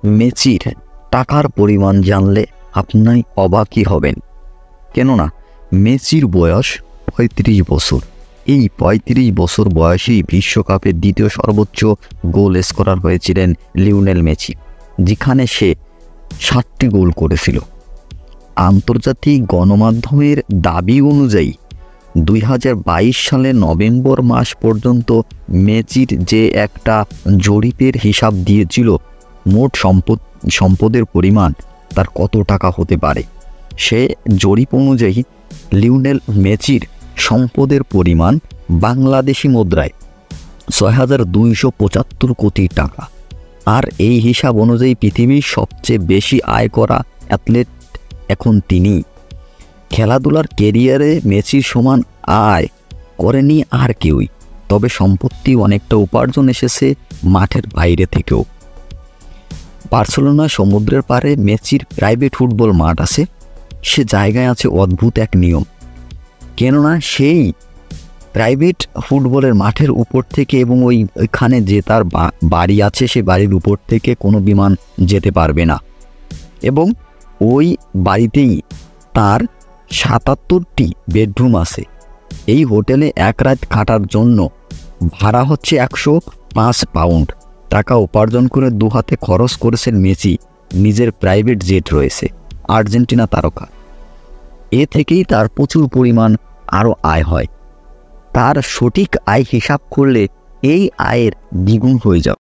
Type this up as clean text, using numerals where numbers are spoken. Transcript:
মেসির টাকার পরিমাণ জানলে আপনি অবাকই হবেন। কেননা মেসির বয়স ৩৫ বছর। এই ৩৫ বছর বয়সেই বিশ্বকাপের দ্বিতীয় সর্বোচ্চ গোল স্কোরার হয়েছিলেন লিওনেল মেসি, যেখানে সে ৭টি গোল করেছিল। আন্তর্জাতিক গণমাধ্যমের দাবি অনুযায়ী ২০২২ সালের নভেম্বর মাস পর্যন্ত মেসির যে একটা জরিপের হিসাব দিয়েছিল মোট সম্পদের পরিমাণ তার কত টাকা হতে পারে, সে জরিপ অনুযায়ী লিওনেল মেসির সম্পদের পরিমাণ বাংলাদেশি মুদ্রায় ৬,২৭৫ কোটি টাকা। আর এই হিসাব অনুযায়ী পৃথিবীর সবচেয়ে বেশি আয় করা অ্যাথলেট এখন তিনি। খেলাধুলার কেরিয়ারে মেসির সমান আয় করেনি আর কেউই, তবে সম্পত্তি অনেকটা উপার্জন এসেছে মাঠের বাইরে থেকেও। বার্সেলোনা সমুদ্রের পাড়ে মেসির প্রাইভেট ফুটবল মাঠ আছে। সে জায়গায় আছে অদ্ভুত এক নিয়ম, কেননা সেই প্রাইভেট ফুটবলের মাঠের উপর থেকে এবং ওইখানে যে তার বাড়ি আছে সে বাড়ির উপর থেকে কোনো বিমান যেতে পারবে না, এবং ওই বাড়িতেই তার ৭৭টি বেডরুম আছে। এই হোটেলে এক রাত কাটার জন্য ভাড়া হচ্ছে ১০৫ পাউন্ড। টাকা উপার্জন করে দু হাতে খরচ করেছেন মেসি। নিজের প্রাইভেট জেট রয়েছে, আর্জেন্টিনা তারকা। এ থেকেই তার প্রচুর পরিমাণ আরও আয় হয়। তার সঠিক আয় হিসাব করলে এই আয়ের দ্বিগুণ হয়ে যাবে।